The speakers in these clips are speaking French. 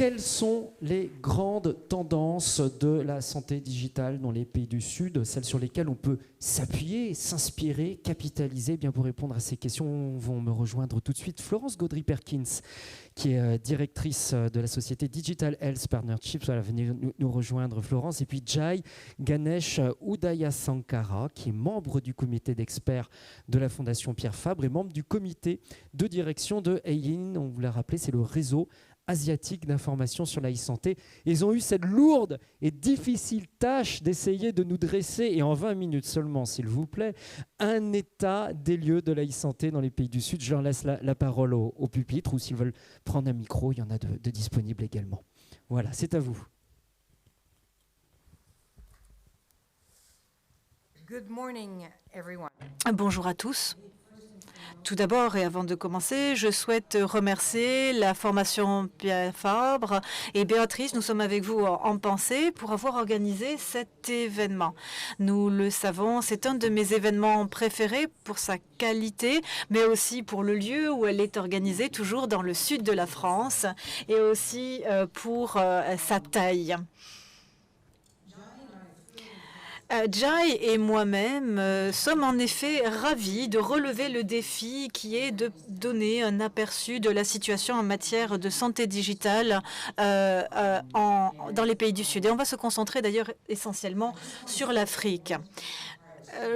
quelles sont les grandes tendances de la santé digitale dans les pays du Sud, celles sur lesquelles on peut s'appuyer, s'inspirer, capitaliser? Bien, pour répondre à ces questions, vont me rejoindre tout de suite Florence Gaudry-Perkins, qui est directrice de la société Digital Health Partnerships. Voilà, venez nous rejoindre, Florence. Et puis Jai Ganesh Udayasankara, qui est membre du comité d'experts de la Fondation Pierre Fabre et membre du comité de direction de EIIN. On vous l'a rappelé, c'est le réseau asiatique d'information sur la e-santé. Ils ont eu cette lourde et difficile tâche d'essayer de nous dresser, et en 20 minutes seulement, s'il vous plaît, un état des lieux de la e-santé dans les pays du Sud. Je leur laisse la parole au pupitre, ou s'ils veulent prendre un micro, il y en a de disponibles également. Voilà, c'est à vous. Good morning, everyone. Bonjour à tous. Tout d'abord, et avant de commencer, je souhaite remercier la Fondation Pierre Fabre et Béatrice. Nous sommes avec vous en pensée pour avoir organisé cet événement. Nous le savons, c'est un de mes événements préférés pour sa qualité, mais aussi pour le lieu où elle est organisée, toujours dans le sud de la France, et aussi pour sa taille. Jai et moi-même sommes en effet ravis de relever le défi qui est de donner un aperçu de la situation en matière de santé digitale dans les pays du Sud. Et on va se concentrer d'ailleurs essentiellement sur l'Afrique.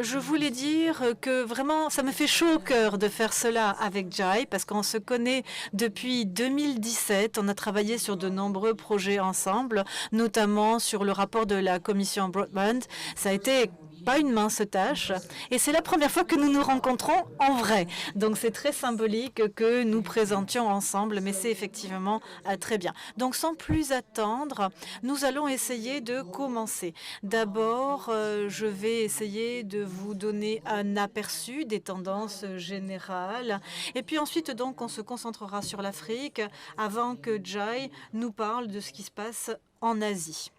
Je voulais dire que vraiment, ça me fait chaud au cœur de faire cela avec Jai, parce qu'on se connaît depuis 2017. On a travaillé sur de nombreux projets ensemble, notamment sur le rapport de la commission Broadband. Ça a été pas une mince tâche, et c'est la première fois que nous nous rencontrons en vrai. Donc c'est très symbolique que nous présentions ensemble, mais c'est effectivement très bien. Donc sans plus attendre, nous allons essayer de commencer. D'abord, je vais essayer de vous donner un aperçu des tendances générales, et puis ensuite donc on se concentrera sur l'Afrique avant que Jai nous parle de ce qui se passe en Asie.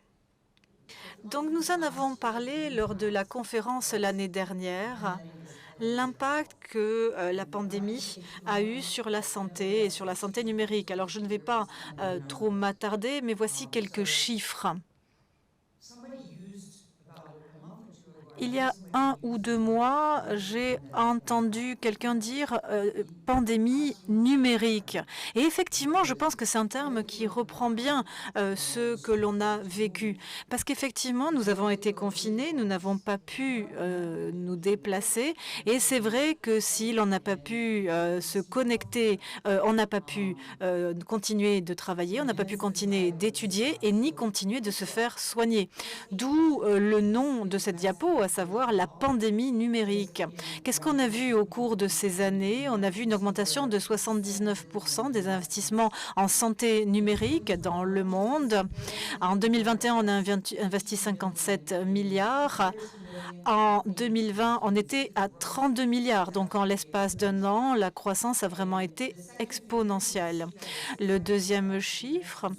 Donc nous en avons parlé lors de la conférence l'année dernière, l'impact que la pandémie a eu sur la santé et sur la santé numérique. Alors je ne vais pas trop m'attarder, mais voici quelques chiffres. Il y a 1 ou 2 mois, j'ai entendu quelqu'un dire pandémie numérique. Et effectivement, je pense que c'est un terme qui reprend bien ce que l'on a vécu. Parce qu'effectivement, nous avons été confinés, nous n'avons pas pu nous déplacer. Et c'est vrai que si l'on n'a pas pu se connecter, on n'a pas pu continuer de travailler, on n'a pas pu continuer d'étudier et ni continuer de se faire soigner. D'où le nom de cette diapo, à savoir la pandémie numérique. Qu'est-ce qu'on a vu au cours de ces années? On a vu une augmentation de 79% des investissements en santé numérique dans le monde. En 2021, on a investi 57 milliards. En 2020, on était à 32 milliards. Donc, en l'espace d'1 an, la croissance a vraiment été exponentielle. Le deuxième chiffre,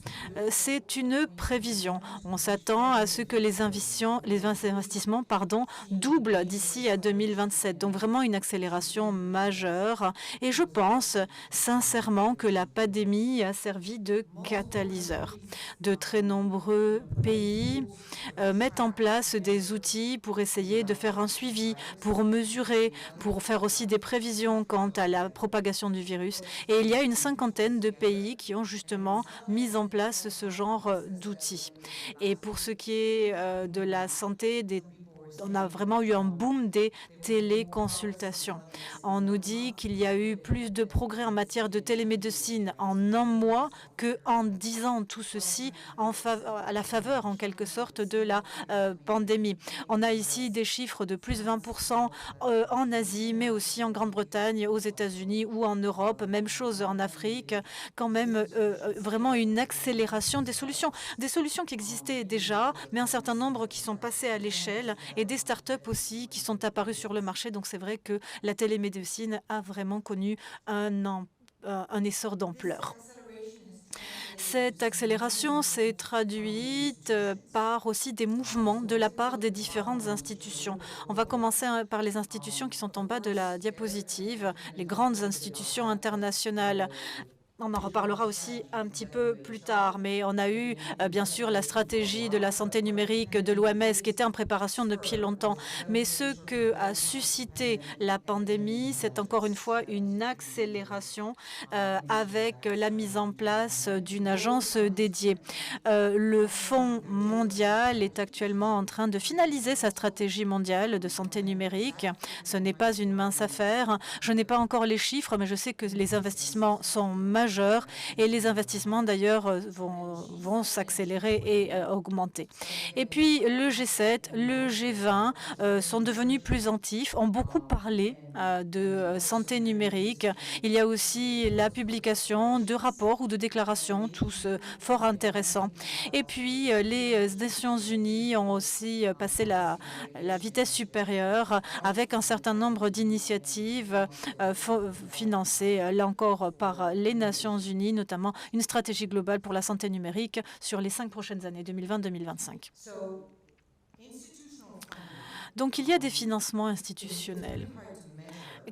c'est une prévision. On s'attend à ce que les investissements doublent d'ici à 2027. Donc, vraiment une accélération majeure. Et je pense sincèrement que la pandémie a servi de catalyseur. De très nombreux pays mettent en place des outils pour essayer de faire un suivi, pour mesurer, pour faire aussi des prévisions quant à la propagation du virus. Et il y a une 50aine de pays qui ont justement mis en place ce genre d'outils. Et pour ce qui est de la santé, on a vraiment eu un boom des téléconsultations. On nous dit qu'il y a eu plus de progrès en matière de télémédecine en 1 mois qu'en 10 ans. Tout ceci à la faveur, en quelque sorte, de la pandémie. On a ici des chiffres de plus 20% en Asie, mais aussi en Grande-Bretagne, aux États-Unis ou en Europe. Même chose en Afrique. Quand même, vraiment une accélération des solutions. Des solutions qui existaient déjà, mais un certain nombre qui sont passées à l'échelle, et des startups aussi qui sont apparues sur le marché. Donc c'est vrai que la télémédecine a vraiment connu un essor d'ampleur. Cette accélération s'est traduite par aussi des mouvements de la part des différentes institutions. On va commencer par les institutions qui sont en bas de la diapositive, les grandes institutions internationales. On en reparlera aussi un petit peu plus tard, mais on a eu bien sûr la stratégie de la santé numérique de l'OMS qui était en préparation depuis longtemps. Mais ce que a suscité la pandémie, c'est encore une fois une accélération avec la mise en place d'une agence dédiée. Le Fonds mondial est actuellement en train de finaliser sa stratégie mondiale de santé numérique. Ce n'est pas une mince affaire. Je n'ai pas encore les chiffres, mais je sais que les investissements sont majeurs et les investissements d'ailleurs vont s'accélérer et augmenter. Et puis le G7, le G20 sont devenus plus actifs, ont beaucoup parlé de santé numérique. Il y a aussi la publication de rapports ou de déclarations, tous fort intéressants. Et puis les Nations Unies ont aussi passé la vitesse supérieure avec un certain nombre d'initiatives financées, là encore, par les Nations Unies, notamment une stratégie globale pour la santé numérique sur les 5 prochaines années, 2020-2025. Donc il y a des financements institutionnels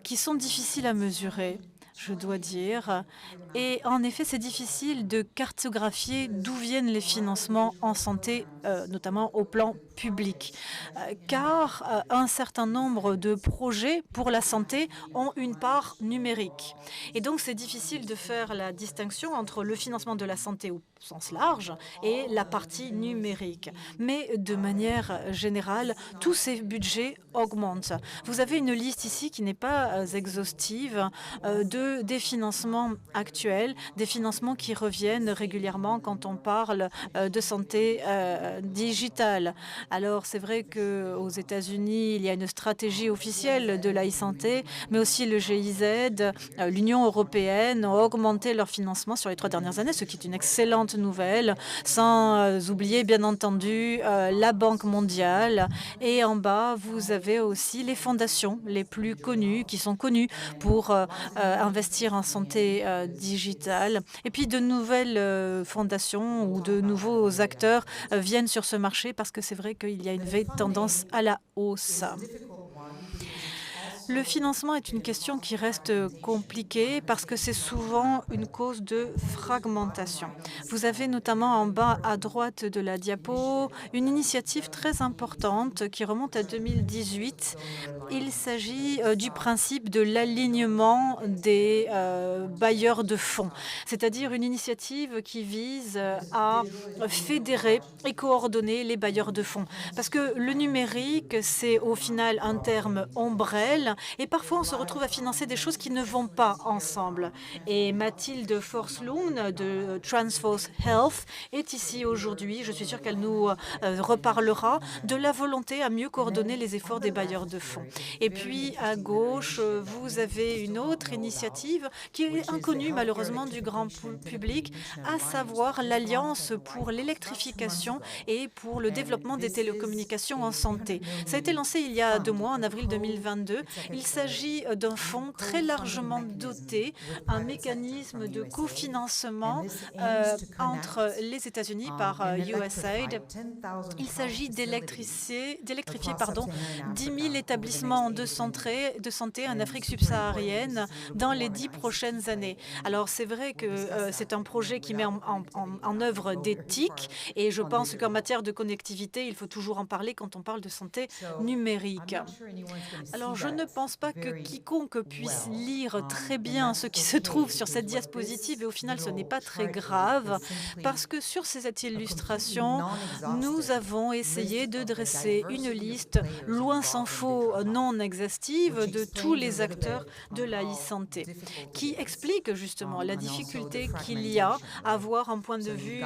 qui sont difficiles à mesurer, je dois dire. Et en effet, c'est difficile de cartographier d'où viennent les financements en santé, notamment au plan public, car un certain nombre de projets pour la santé ont une part numérique. Et donc, c'est difficile de faire la distinction entre le financement de la santé au sens large et la partie numérique. Mais de manière générale, tous ces budgets augmentent. Vous avez une liste ici qui n'est pas exhaustive des financements actuels, des financements qui reviennent régulièrement quand on parle de santé digitale. Alors, c'est vrai qu'aux États-Unis, il y a une stratégie officielle de l'e-santé, mais aussi le GIZ, l'Union européenne ont augmenté leur financement sur les 3 dernières années, ce qui est une excellente nouvelle, sans oublier, bien entendu, la Banque mondiale. Et en bas, vous avez aussi les fondations les plus connues, qui sont connues pour investir en santé digitale. Et puis, de nouvelles fondations ou de nouveaux acteurs viennent sur ce marché parce que c'est vrai qu'il y a une vraie tendance à la hausse. Le financement est une question qui reste compliquée parce que c'est souvent une cause de fragmentation. Vous avez notamment en bas à droite de la diapo une initiative très importante qui remonte à 2018. Il s'agit du principe de l'alignement des bailleurs de fonds, c'est-à-dire une initiative qui vise à fédérer et coordonner les bailleurs de fonds. Parce que le numérique, c'est au final un terme ombrelle et parfois on se retrouve à financer des choses qui ne vont pas ensemble. Et Mathilde Forslund de Transforce Health est ici aujourd'hui. Je suis sûre qu'elle nous reparlera de la volonté à mieux coordonner les efforts des bailleurs de fonds. Et puis à gauche, vous avez une autre initiative qui est inconnue malheureusement du grand public, à savoir l'Alliance pour l'électrification et pour le développement des télécommunications en santé. Ça a été lancé il y a 2 mois, en avril 2022. Il s'agit d'un fonds très largement doté, un mécanisme de cofinancement entre les États-Unis par USAID. Il s'agit d'électrifier 10 000 établissements de santé en Afrique subsaharienne dans les 10 prochaines années. Alors c'est vrai que c'est un projet qui met en œuvre des TIC et je pense qu'en matière de connectivité, il faut toujours en parler quand on parle de santé numérique. Alors je ne pense pas que quiconque puisse lire très bien ce qui se trouve sur cette diapositive et au final ce n'est pas très grave parce que sur cette illustration, nous avons essayé de dresser une liste loin s'en faut non exhaustive de tous les acteurs de la e-santé qui explique justement la difficulté qu'il y a à avoir un point de vue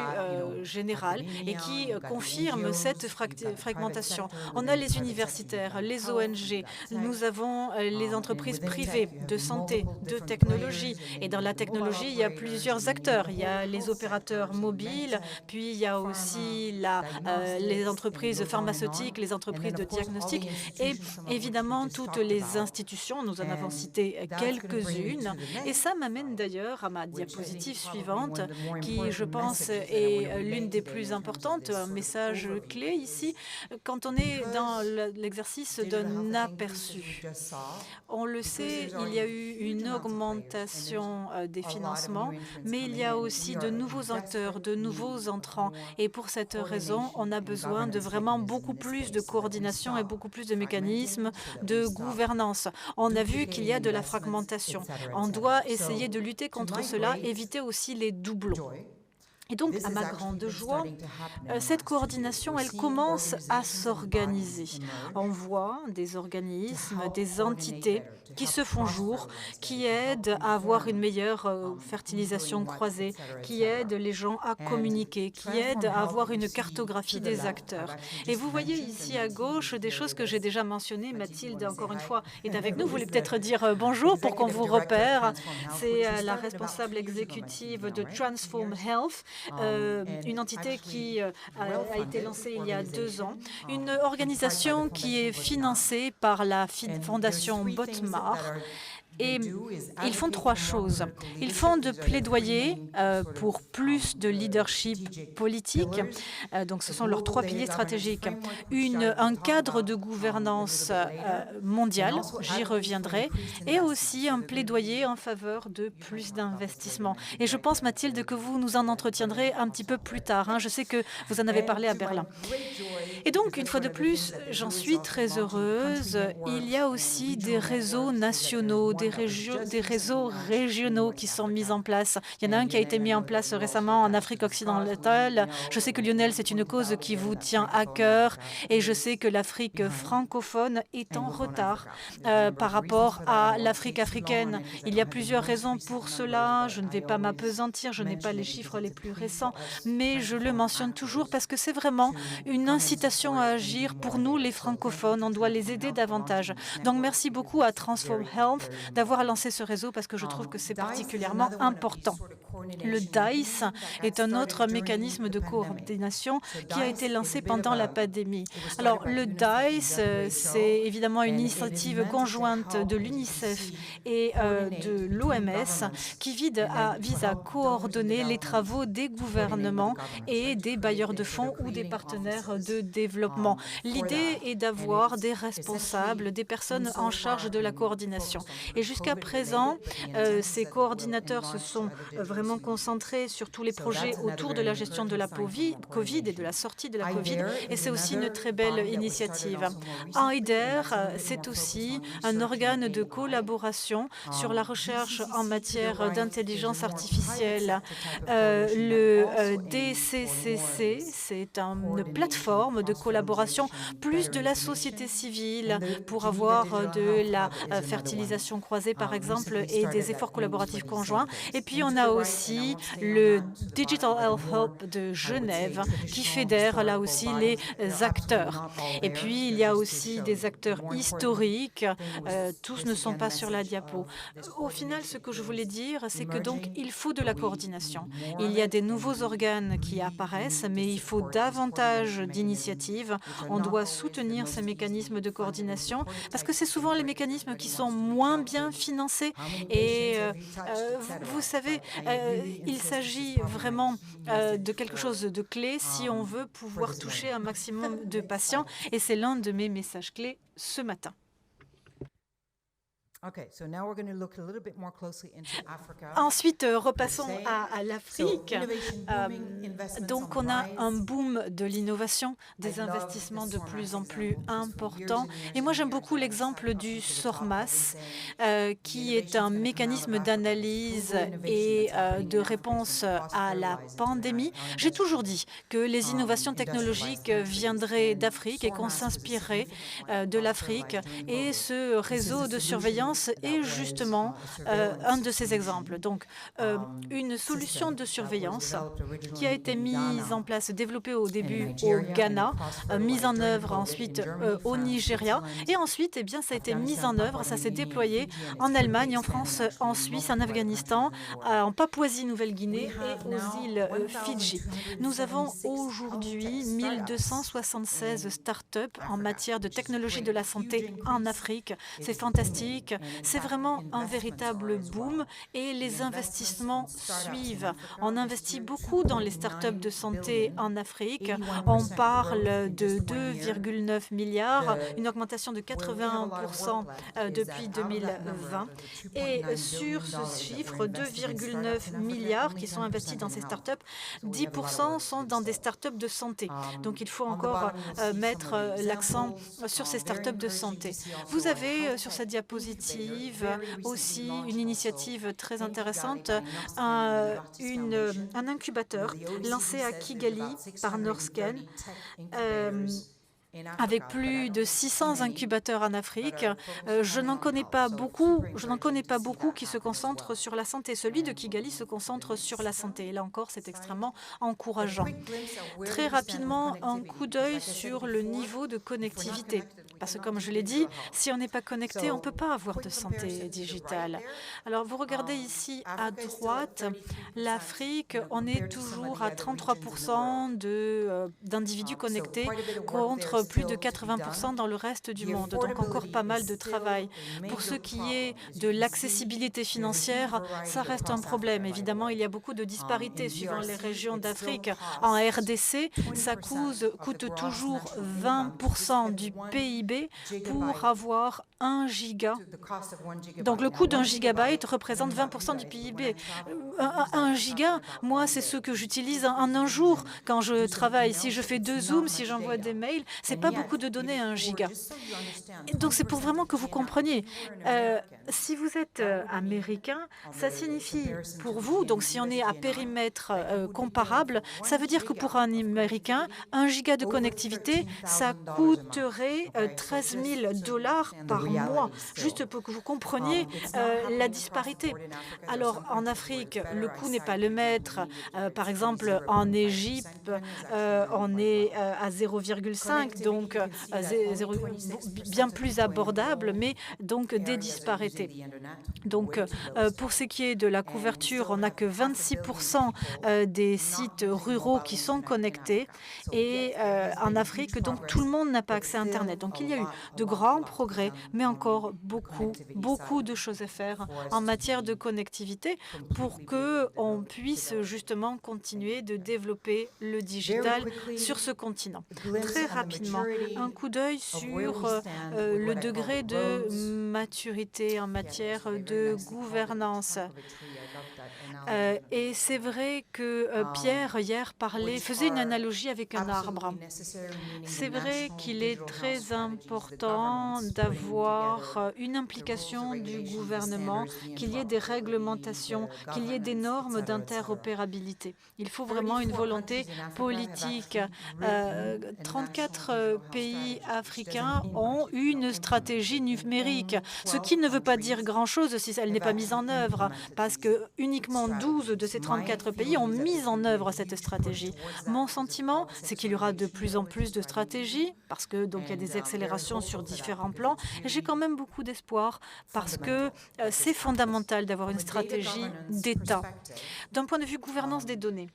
général et qui confirme cette fragmentation. On a les universitaires, les ONG, nous avons les entreprises privées de santé, de technologie. Et dans la technologie, il y a plusieurs acteurs. Il y a les opérateurs mobiles, puis il y a aussi les entreprises pharmaceutiques, les entreprises de diagnostic et évidemment toutes les institutions. Nous en avons cité quelques-unes. Et ça m'amène d'ailleurs à ma diapositive suivante, qui, je pense, est l'une des plus importantes, un message clé ici, quand on est dans l'exercice d'un aperçu. On le sait, il y a eu une augmentation des financements, mais il y a aussi de nouveaux acteurs, de nouveaux entrants. Et pour cette raison, on a besoin de vraiment beaucoup plus de coordination et beaucoup plus de mécanismes de gouvernance. On a vu qu'il y a de la fragmentation. On doit essayer de lutter contre cela, éviter aussi les doublons. Et donc, à ma grande joie, cette coordination, elle commence à s'organiser. On voit des organismes, des entités qui se font jour, qui aident à avoir une meilleure fertilisation croisée, qui aident les gens à communiquer, qui aident à avoir une cartographie des acteurs. Et vous voyez ici à gauche des choses que j'ai déjà mentionnées. Mathilde, encore une fois, est avec nous. Vous voulez peut-être dire bonjour pour qu'on vous repère. C'est la responsable exécutive de Transform Health, une entité qui a été lancée il y a 2 ans, une organisation qui est financée par la fondation Botmar. Et ils font 3 choses. Ils font de plaidoyer pour plus de leadership politique. Donc, ce sont leurs 3 piliers stratégiques. Un cadre de gouvernance mondiale, j'y reviendrai, et aussi un plaidoyer en faveur de plus d'investissements. Et je pense, Mathilde, que vous nous en entretiendrez un petit peu plus tard. Je sais que vous en avez parlé à Berlin. Et donc, une fois de plus, j'en suis très heureuse. Il y a aussi des réseaux nationaux, des réseaux régionaux qui sont mis en place. Il y en a un qui a été mis en place récemment en Afrique occidentale. Je sais que Lionel, c'est une cause qui vous tient à cœur et je sais que l'Afrique francophone est en retard par rapport à l'Afrique africaine. Il y a plusieurs raisons pour cela. Je ne vais pas m'appesantir, je n'ai pas les chiffres les plus récents, mais je le mentionne toujours parce que c'est vraiment une incitation à agir pour nous, les francophones. On doit les aider davantage. Donc, merci beaucoup à Transform Health d'avoir lancé ce réseau parce que je trouve que c'est particulièrement important. Le DICE est un autre mécanisme de coordination qui a été lancé pendant la pandémie. Alors, le DICE, c'est évidemment une initiative conjointe de l'UNICEF et de l'OMS qui vise à coordonner les travaux des gouvernements et des bailleurs de fonds ou des partenaires de développement. L'idée est d'avoir des responsables, des personnes en charge de la coordination. Et jusqu'à présent, ces coordinateurs se sont vraiment concentrés sur tous les projets autour de la gestion de la COVID et de la sortie de la COVID. Et c'est aussi une très belle initiative. AIDER, c'est aussi un organe de collaboration sur la recherche en matière d'intelligence artificielle. Le DCCC, c'est une plateforme de collaboration plus de la société civile pour avoir de la fertilisation croisée, par exemple, et des efforts collaboratifs conjoints. Et puis, on a aussi le Digital Health Hub de Genève qui fédère là aussi les acteurs. Et puis, il y a aussi des acteurs historiques. Tous ne sont pas sur la diapo. Au final, ce que je voulais dire, c'est que donc, il faut de la coordination. Il y a des nouveaux organes qui apparaissent, mais il faut davantage d'initiatives. On doit soutenir ces mécanismes de coordination parce que c'est souvent les mécanismes qui sont moins bien financés. Et vous savez, il s'agit vraiment de quelque chose de clé si on veut pouvoir toucher un maximum de patients. Et c'est l'un de mes messages clés ce matin. Ensuite, repassons à l'Afrique. Donc, on a un boom de l'innovation, des investissements de plus en plus importants. Et moi, j'aime beaucoup l'exemple du SORMAS, qui est un mécanisme d'analyse et de réponse à la pandémie. J'ai toujours dit que les innovations technologiques viendraient d'Afrique et qu'on s'inspirerait de l'Afrique. Et ce réseau de surveillance est justement un de ces exemples. Donc, une solution de surveillance qui a été mise en place, développée au début au Ghana, mise en œuvre ensuite au Nigeria, et ensuite, eh bien, ça a été mis en œuvre, ça s'est déployé en Allemagne, en France, en Suisse, en Afghanistan, en Papouasie-Nouvelle-Guinée et aux îles Fidji. Nous avons aujourd'hui 1276 start-up en matière de technologie de la santé en Afrique. C'est fantastique. c'est vraiment un véritable boom et les investissements suivent. On investit beaucoup dans les startups de santé en Afrique. On parle de 2,9 milliards, une augmentation de 81% depuis 2020. Et sur ce chiffre, 2,9 milliards qui sont investis dans ces startups, 10% sont dans des startups de santé. Donc il faut encore mettre l'accent sur ces startups de santé. Vous avez sur cette diapositive aussi une initiative très intéressante, un incubateur lancé à Kigali par Norsken, avec plus de 600 incubateurs en Afrique. Je n'en connais pas beaucoup qui se concentrent sur la santé. Celui de Kigali se concentre sur la santé. Et là encore, c'est extrêmement encourageant. Très rapidement, un coup d'œil sur le niveau de connectivité. Parce que, comme je l'ai dit, si on n'est pas connecté, on ne peut pas avoir de santé digitale. Alors, vous regardez ici à droite, l'Afrique, on est toujours à 33% d'individus connectés contre plus de 80% dans le reste du monde. Donc, encore pas mal de travail. Pour ce qui est de l'accessibilité financière, ça reste un problème. Évidemment, il y a beaucoup de disparités suivant les régions d'Afrique. En RDC, ça coûte toujours 20% du PIB pour avoir 1 giga. Donc le coût d'un gigabyte représente 20% du PIB. 1 giga, moi, c'est ce que j'utilise en un jour quand je travaille. Si je fais 2 Zooms, si j'envoie des mails, c'est pas beaucoup de données, 1 giga. Donc c'est pour vraiment que vous compreniez. Si vous êtes américain, ça signifie pour vous, donc si on est à périmètre comparable, ça veut dire que pour un Américain, 1 giga de connectivité, ça coûterait 13 000 $ par mois, juste pour que vous compreniez la disparité. Alors en Afrique, le coût n'est pas le maître. Par exemple, en Égypte, on est à 0,5, donc bien plus abordable, mais donc des disparités. Donc, pour ce qui est de la couverture, on n'a que 26% des sites ruraux qui sont connectés. Et en Afrique, donc tout le monde n'a pas accès à Internet. Donc, il y a eu de grands progrès, mais encore beaucoup de choses à faire en matière de connectivité pour qu'on puisse justement continuer de développer le digital sur ce continent. Très rapidement, un coup d'œil sur le degré de maturité en matière de gouvernance. Et c'est vrai que Pierre, hier, faisait une analogie avec un arbre. C'est vrai qu'il est très important d'avoir une implication du gouvernement, qu'il y ait des réglementations, qu'il y ait des normes d'interopérabilité. Il faut vraiment une volonté politique. 34 pays africains ont une stratégie numérique, ce qui ne veut pas dire grand-chose si elle n'est pas mise en œuvre, parce que uniquement 12 de ces 34 pays ont mis en œuvre cette stratégie. Mon sentiment, c'est qu'il y aura de plus en plus de stratégies, parce que donc il y a des accélérations sur différents plans, et j'ai quand même beaucoup d'espoir, parce que c'est fondamental d'avoir une stratégie d'État. D'un point de vue gouvernance des données,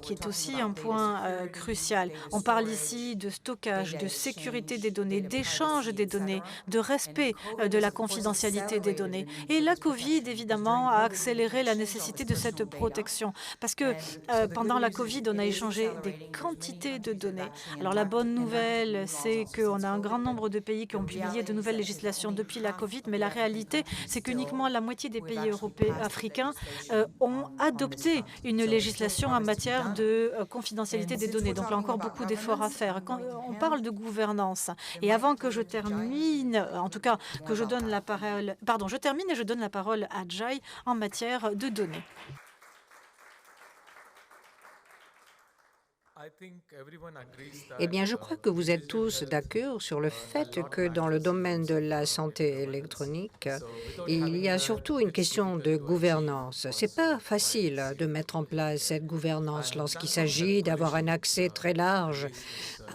qui est aussi un point crucial. On parle ici de stockage, de sécurité des données, d'échange des données, de respect de la confidentialité des données. Et la Covid, évidemment, a accéléré la nécessité de cette protection. Parce que pendant la Covid, on a échangé des quantités de données. Alors la bonne nouvelle, c'est qu'on a un grand nombre de pays qui ont publié de nouvelles législations depuis la Covid, mais la réalité, c'est qu'uniquement la moitié des pays africains ont adopté une législation en matière de confidentialité des données. Donc là encore, beaucoup d'efforts à faire. Quand on parle de gouvernance, et avant que je termine, en tout cas que je donne la parole, je termine et je donne la parole à Jai en matière de données. Eh bien, je crois que vous êtes tous d'accord sur le fait que dans le domaine de la santé électronique, il y a surtout une question de gouvernance. Ce n'est pas facile de mettre en place cette gouvernance lorsqu'il s'agit d'avoir un accès très large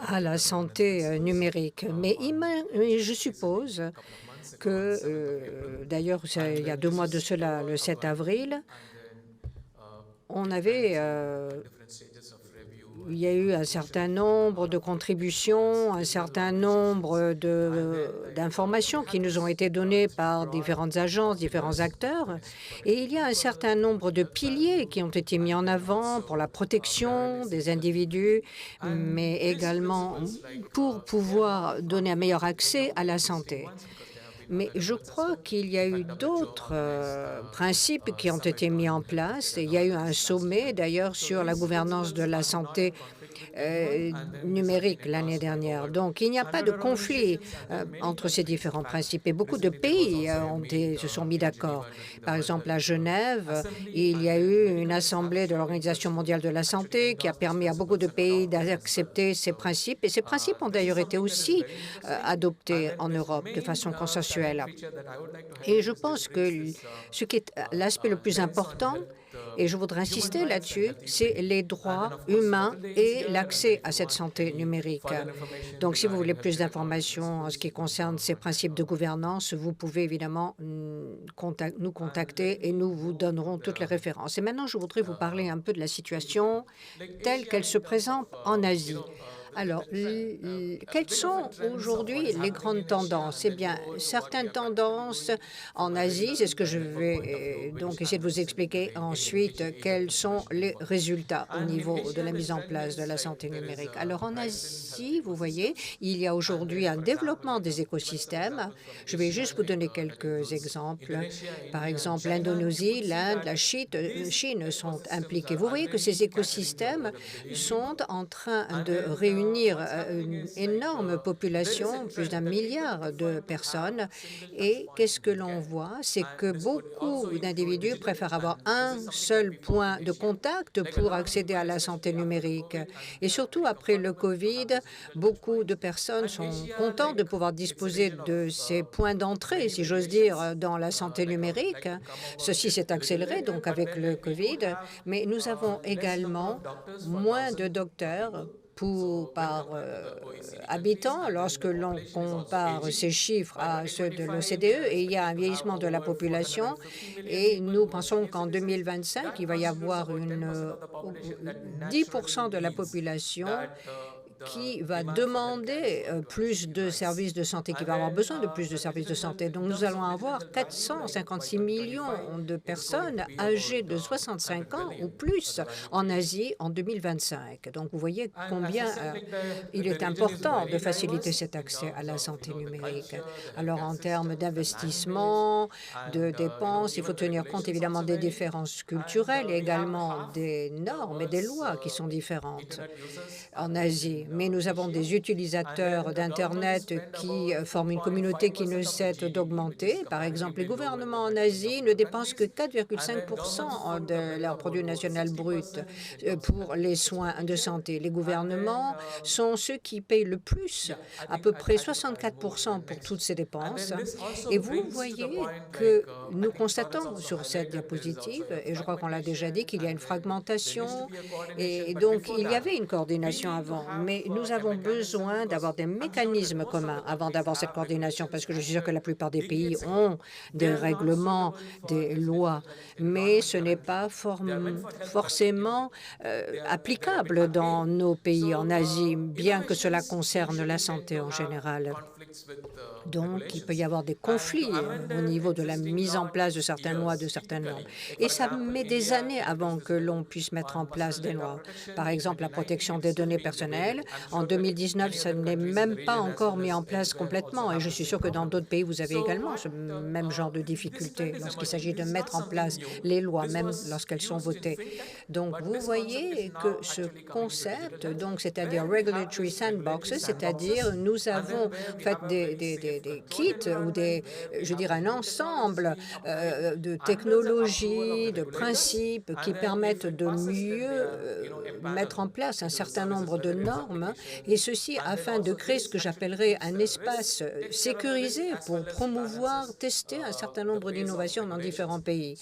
à la santé numérique. Mais je suppose que, d'ailleurs, il y a 2 mois de cela, le 7 avril, on avait il y a eu un certain nombre de contributions, un certain nombre d'informations qui nous ont été données par différentes agences, différents acteurs. Et il y a un certain nombre de piliers qui ont été mis en avant pour la protection des individus, mais également pour pouvoir donner un meilleur accès à la santé. Mais je crois qu'il y a eu d'autres principes qui ont été mis en place. Il y a eu un sommet, d'ailleurs, sur la gouvernance de la santé numérique l'année dernière. Donc, il n'y a pas de conflit entre ces différents principes. Et beaucoup de pays se sont mis d'accord. Par exemple, à Genève, il y a eu une assemblée de l'Organisation mondiale de la santé qui a permis à beaucoup de pays d'accepter ces principes. Et ces principes ont d'ailleurs été aussi adoptés en Europe de façon consensuelle. Et je pense que ce qui est l'aspect le plus important, et je voudrais insister là-dessus, c'est les droits humains et l'accès à cette santé numérique. Donc, si vous voulez plus d'informations en ce qui concerne ces principes de gouvernance, vous pouvez évidemment nous contacter et nous vous donnerons toutes les références. Et maintenant, je voudrais vous parler un peu de la situation telle qu'elle se présente en Asie. Alors, quelles sont aujourd'hui les grandes tendances? Eh bien, certaines tendances en Asie, c'est ce que je vais donc essayer de vous expliquer. Ensuite, quels sont les résultats au niveau de la mise en place de la santé numérique? Alors, en Asie, vous voyez, il y a aujourd'hui un développement des écosystèmes. Je vais juste vous donner quelques exemples. Par exemple, l'Indonésie, l'Inde, la Chine sont impliqués. Vous voyez que ces écosystèmes sont en train de réunir une énorme population, plus d'1 milliard de personnes. Et qu'est-ce que l'on voit? C'est que beaucoup d'individus préfèrent avoir un seul point de contact pour accéder à la santé numérique. Et surtout après le COVID, beaucoup de personnes sont contentes de pouvoir disposer de ces points d'entrée, si j'ose dire, dans la santé numérique. Ceci s'est accéléré donc avec le COVID, mais nous avons également moins de docteurs par habitant lorsque l'on compare ces chiffres à ceux de l'OCDE, et il y a un vieillissement de la population et nous pensons qu'en 2025, il va y avoir 10% de la population qui va demander plus de services de santé, qui va avoir besoin de plus de services de santé. Donc, nous allons avoir 456 millions de personnes âgées de 65 ans ou plus en Asie en 2025. Donc, vous voyez combien il est important de faciliter cet accès à la santé numérique. Alors, en termes d'investissement, de dépenses, il faut tenir compte évidemment des différences culturelles et également des normes et des lois qui sont différentes en Asie. Mais nous avons des utilisateurs d'Internet qui forment une communauté qui ne cesse d'augmenter. Par exemple, les gouvernements en Asie ne dépensent que 4,5% de leur produit national brut pour les soins de santé. Les gouvernements sont ceux qui payent le plus, à peu près 64% pour toutes ces dépenses. Et vous voyez que nous constatons sur cette diapositive, et je crois qu'on l'a déjà dit, qu'il y a une fragmentation, et donc il y avait une coordination avant, mais nous avons besoin d'avoir des mécanismes communs avant d'avoir cette coordination, parce que je suis sûre que la plupart des pays ont des règlements, des lois, mais ce n'est pas forcément applicable dans nos pays en Asie, bien que cela concerne la santé en général. Donc, il peut y avoir des conflits au niveau de la mise en place de certaines lois, de certaines normes. Et ça met des années avant que l'on puisse mettre en place des lois. Par exemple, la protection des données personnelles. En 2019, ça n'est même pas encore mis en place complètement. Et je suis sûre que dans d'autres pays, vous avez également ce même genre de difficultés lorsqu'il s'agit de mettre en place les lois, même lorsqu'elles sont votées. Donc, vous voyez que ce concept, donc, c'est-à-dire Regulatory Sandboxes, c'est-à-dire nous avons fait des kits ou je dirais un ensemble de technologies, de principes qui permettent de mieux mettre en place un certain nombre de normes, et ceci afin de créer ce que j'appellerais un espace sécurisé pour promouvoir, tester un certain nombre d'innovations dans différents pays.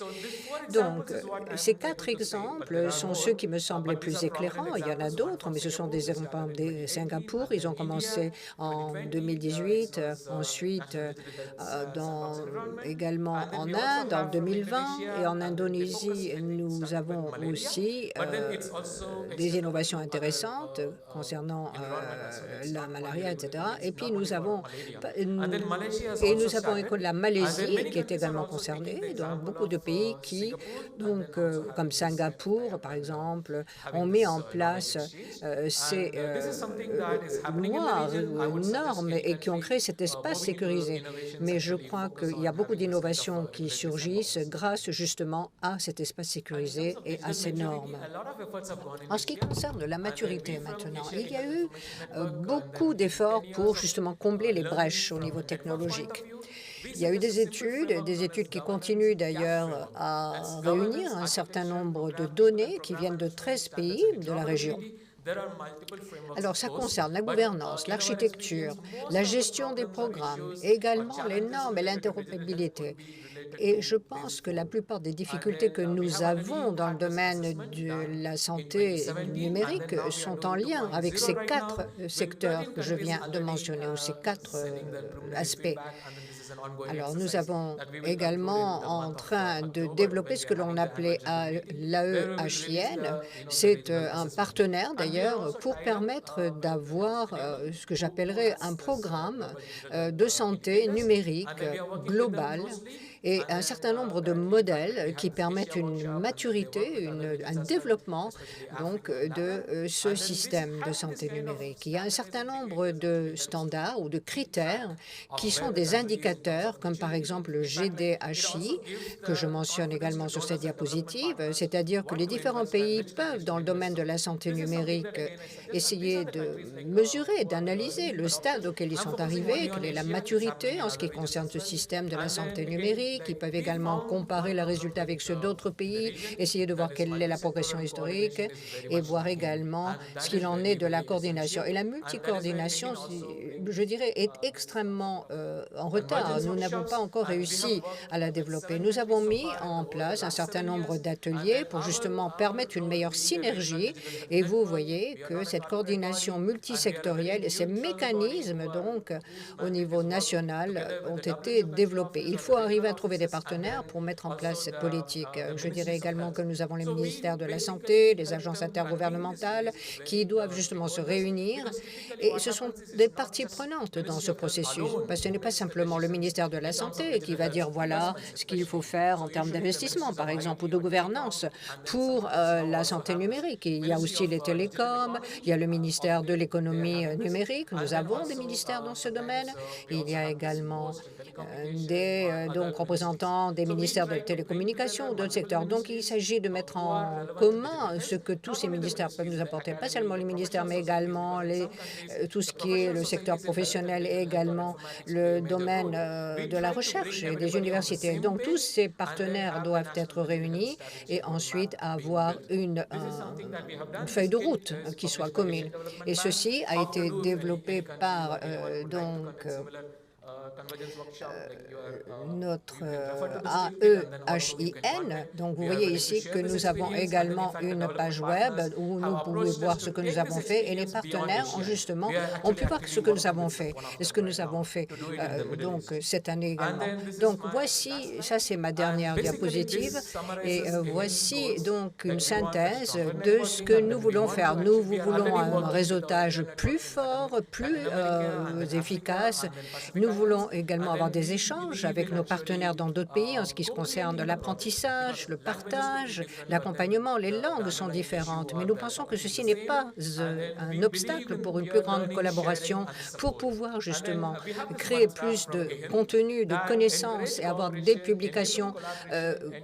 Donc, ces 4 exemples sont ceux qui me semblent les plus éclairants. Il y en a d'autres, mais ce sont des exemples de Singapour. Ils ont commencé en 2018, en ensuite également en Inde en 2020 et en Indonésie, nous avons aussi des innovations intéressantes concernant la malaria, etc. Et puis nous avons la Malaisie qui est également concernée, donc beaucoup de pays qui, comme Singapour par exemple, ont mis en place ces lois, normes et qui ont créé cet espace sécurisé. Mais je crois qu'il y a beaucoup d'innovations qui surgissent grâce justement à cet espace sécurisé et à ces normes. En ce qui concerne la maturité maintenant, il y a eu beaucoup d'efforts pour justement combler les brèches au niveau technologique. Il y a eu des études qui continuent d'ailleurs à réunir un certain nombre de données qui viennent de 13 pays de la région. Alors, ça concerne la gouvernance, l'architecture, la gestion des programmes, et également les normes et l'interopérabilité. Et je pense que la plupart des difficultés que nous avons dans le domaine de la santé numérique sont en lien avec ces 4 secteurs que je viens de mentionner, ou ces 4 aspects. Alors, nous avons également en train de développer ce que l'on appelait l'AEHIN. C'est un partenaire, d'ailleurs, pour permettre d'avoir ce que j'appellerais un programme de santé numérique global et un certain nombre de modèles qui permettent une maturité, un développement donc, de ce système de santé numérique. Il y a un certain nombre de standards ou de critères qui sont des indicateurs, comme par exemple le GDHI, que je mentionne également sur cette diapositive, c'est-à-dire que les différents pays peuvent, dans le domaine de la santé numérique, essayer de mesurer, d'analyser le stade auquel ils sont arrivés, quelle est la maturité en ce qui concerne ce système de la santé numérique. Ils peuvent également comparer les résultats avec ceux d'autres pays, essayer de voir quelle est la progression historique et voir également ce qu'il en est de la coordination. Et la multicoordination, je dirais, est extrêmement en retard. Nous n'avons pas encore réussi à la développer. Nous avons mis en place un certain nombre d'ateliers pour justement permettre une meilleure synergie. Et vous voyez que cette coordination multisectorielle et ces mécanismes, donc, au niveau national, ont été développés. Il faut arriver à trouver des partenaires pour mettre en place cette politique. Je dirais également que nous avons les ministères de la Santé, les agences intergouvernementales qui doivent justement se réunir. Et ce sont des parties prenantes dans ce processus, parce que ce n'est pas simplement le ministère de la Santé qui va dire voilà ce qu'il faut faire en termes d'investissement, par exemple, ou de gouvernance pour la santé numérique. Il y a aussi les télécoms, il y a le ministère de l'économie numérique. Nous avons des ministères dans ce domaine. Il y a également des représentants des ministères de la télécommunication ou d'autres secteurs. Donc, il s'agit de mettre en commun ce que tous ces ministères peuvent nous apporter, pas seulement les ministères, mais également tout ce qui est le secteur professionnel et également le domaine de la recherche et des universités. Donc, tous ces partenaires doivent être réunis et ensuite avoir une feuille de route qui soit commune. Et ceci a été développé par notre AEHIN. Donc, vous voyez ici que nous avons également une page web où nous pouvons voir ce que nous avons fait et les partenaires ont pu voir ce que nous avons fait et ce que nous avons fait donc cette année également. Donc, voici, ça c'est ma dernière diapositive et voici donc une synthèse de ce que nous voulons faire. Nous voulons un réseautage plus fort, plus efficace. Nous voulons également avoir des échanges avec nos partenaires dans d'autres pays en ce qui se concerne l'apprentissage, le partage, l'accompagnement. Les langues sont différentes, mais nous pensons que ceci n'est pas un obstacle pour une plus grande collaboration, pour pouvoir justement créer plus de contenu, de connaissances et avoir des publications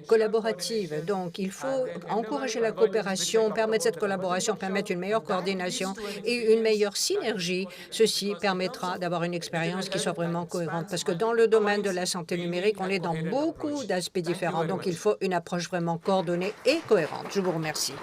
collaboratives. Donc, il faut encourager la coopération, permettre cette collaboration, permettre une meilleure coordination et une meilleure synergie. Ceci permettra d'avoir une expérience qui soit vraiment cohérente, parce que dans le domaine de la santé numérique, on est dans beaucoup d'aspects différents. Donc, il faut une approche vraiment coordonnée et cohérente. Je vous remercie.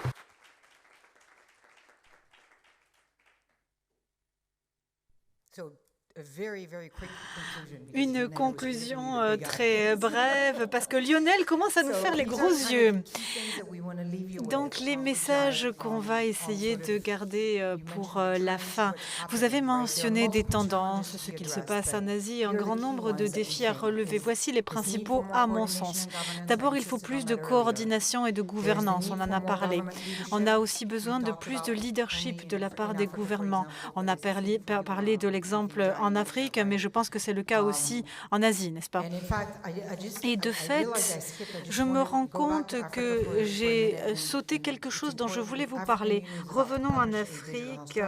Une conclusion très brève, parce que Lionel commence à nous faire les gros yeux. Donc, les messages qu'on va essayer de garder pour la fin. Vous avez mentionné des tendances, ce qu'il se passe en Asie, un grand nombre de défis à relever. Voici les principaux, à mon sens. D'abord, il faut plus de coordination et de gouvernance, on en a parlé. On a aussi besoin de plus de leadership de la part des gouvernements. On a parlé de l'exemple en Afrique, mais je pense que c'est le cas aussi en Asie, n'est-ce pas? Et de fait, je me rends compte que j'ai sauté quelque chose dont je voulais vous parler. Revenons en Afrique.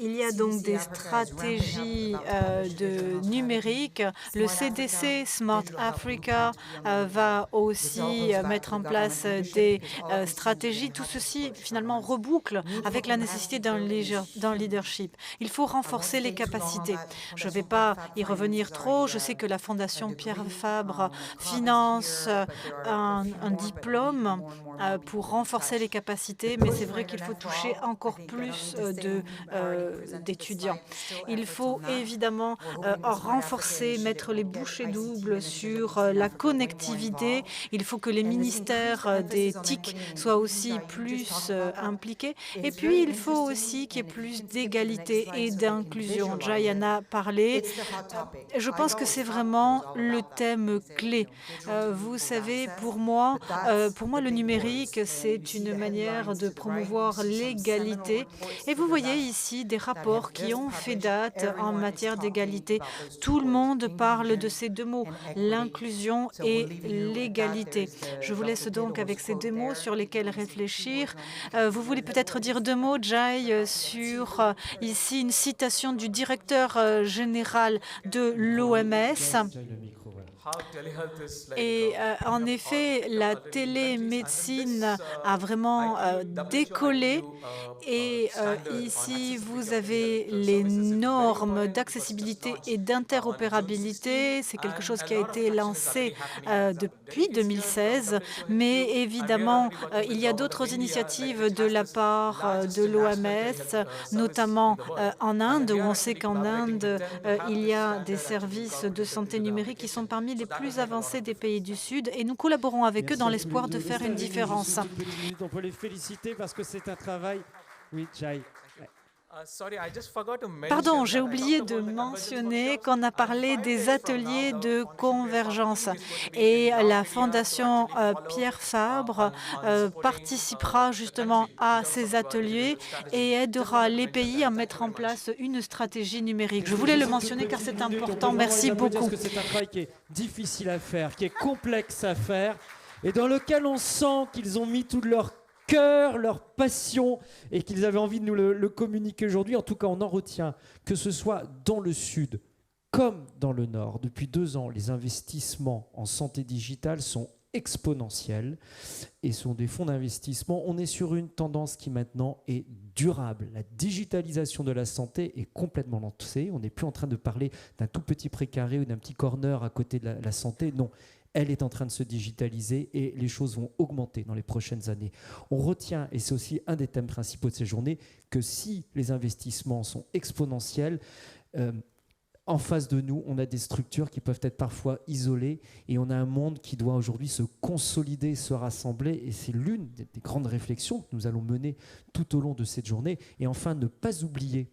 Il y a donc des stratégies de numérique. Le CDC, Smart Africa, va aussi mettre en place des stratégies. Tout ceci, finalement, reboucle avec la nécessité d'un leadership. Il faut renforcer les capacités. Je ne vais pas y revenir trop. Je sais que la Fondation Pierre Fabre finance un diplôme pour renforcer les capacités, mais c'est vrai qu'il faut toucher encore plus d'étudiants. Il faut évidemment renforcer, mettre les bouchées doubles sur la connectivité. Il faut que les ministères des TIC soient aussi plus impliqués. Et puis, il faut aussi qu'il y ait plus d'égalité et d'inclusion. Jay en a parlé. Je pense que c'est vraiment le thème clé. Vous savez, pour moi, le numérique, c'est une manière de promouvoir l'égalité. Et vous voyez ici des rapports qui ont fait date en matière d'égalité. Tout le monde parle de ces deux mots, l'inclusion et l'égalité. Je vous laisse donc avec ces deux mots sur lesquels réfléchir. Vous voulez peut-être dire deux mots, Jay, sur ici une citation du directeur général de l'OMS. Et en effet, la télémédecine a vraiment décollé. Et ici, vous avez les normes d'accessibilité et d'interopérabilité. C'est quelque chose qui a été lancé depuis 2016. Mais évidemment, il y a d'autres initiatives de la part de l'OMS, notamment en Inde, où on sait qu'en Inde, il y a des services de santé numérique qui sont parmi les plus avancés des pays du Sud, et nous collaborons avec eux dans l'espoir de faire une différence. On peut les féliciter parce que c'est un travail. Oui, Jay. Pardon, j'ai oublié de mentionner qu'on a parlé des ateliers de convergence. Et la Fondation Pierre Fabre participera justement à ces ateliers et aidera les pays à mettre en place une stratégie numérique. Je voulais le mentionner car c'est important. Merci beaucoup. C'est un travail qui est difficile à faire, qui est complexe à faire et dans lequel on sent qu'ils ont mis tout leur cœur, leur passion et qu'ils avaient envie de nous le communiquer aujourd'hui. En tout cas, on en retient que ce soit dans le Sud comme dans le Nord. Depuis 2 ans, les investissements en santé digitale sont exponentiels et sont des fonds d'investissement. On est sur une tendance qui maintenant est durable. La digitalisation de la santé est complètement lancée. On n'est plus en train de parler d'un tout petit précaré ou d'un petit corner à côté de la santé. Non. Elle est en train de se digitaliser et les choses vont augmenter dans les prochaines années. On retient, et c'est aussi un des thèmes principaux de ces journées, que si les investissements sont exponentiels, en face de nous, on a des structures qui peuvent être parfois isolées et on a un monde qui doit aujourd'hui se consolider, se rassembler, et c'est l'une des grandes réflexions que nous allons mener tout au long de cette journée. Et enfin, ne pas oublier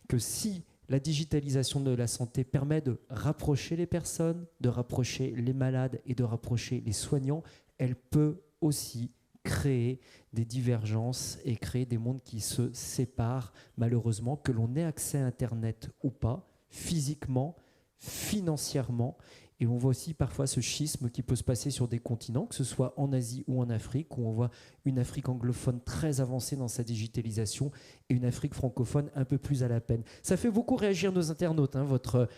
que si la digitalisation de la santé permet de rapprocher les personnes, de rapprocher les malades et de rapprocher les soignants, elle peut aussi créer des divergences et créer des mondes qui se séparent, malheureusement, que l'on ait accès à Internet ou pas, physiquement, financièrement. Et on voit aussi parfois ce schisme qui peut se passer sur des continents, que ce soit en Asie ou en Afrique, où on voit une Afrique anglophone très avancée dans sa digitalisation et une Afrique francophone un peu plus à la peine. Ça fait beaucoup réagir nos internautes, hein, votre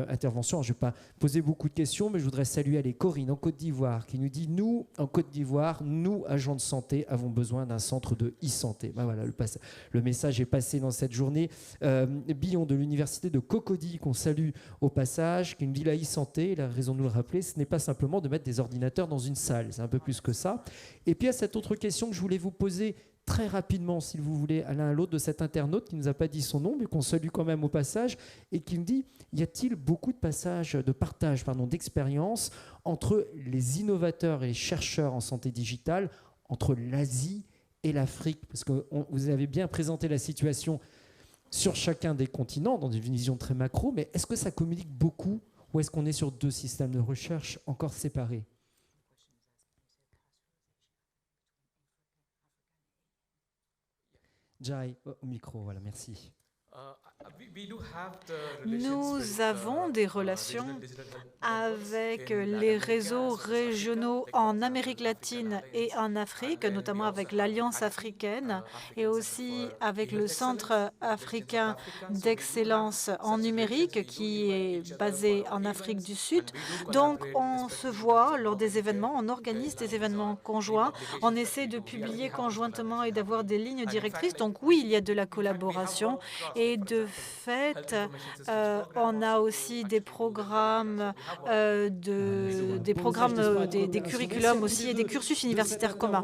intervention. Alors, je ne vais pas poser beaucoup de questions, mais je voudrais saluer Corinne en Côte d'Ivoire qui nous dit « Nous, en Côte d'Ivoire, nous, agents de santé, avons besoin d'un centre de e-santé ». Ben voilà, le message est passé dans cette journée. Billon de l'université de Cocody, qu'on salue au passage, qui nous dit « La e-santé, il a raison de nous le rappeler, ce n'est pas simplement de mettre des ordinateurs dans une salle, c'est un peu plus que ça ». Et puis, il y a cette autre question que je voulais vous poser très rapidement, si vous voulez, à l'un à l'autre de cet internaute qui ne nous a pas dit son nom, mais qu'on salue quand même au passage, et qui me dit, y a-t-il beaucoup de partage d'expérience entre les innovateurs et les chercheurs en santé digitale, entre l'Asie et l'Afrique? Parce que vous avez bien présenté la situation sur chacun des continents, dans une vision très macro, mais est-ce que ça communique beaucoup ou est-ce qu'on est sur deux systèmes de recherche encore séparés? Jai, au micro, voilà, merci. Nous avons des relations avec les réseaux régionaux en Amérique latine et en Afrique, notamment avec l'Alliance africaine et aussi avec le Centre africain d'excellence en numérique qui est basé en Afrique du Sud. Donc, on se voit lors des événements, on organise des événements conjoints, on essaie de publier conjointement et d'avoir des lignes directrices. Donc oui, il y a de la collaboration et de fait, on a aussi des programmes, des curriculums aussi et des cursus universitaires communs.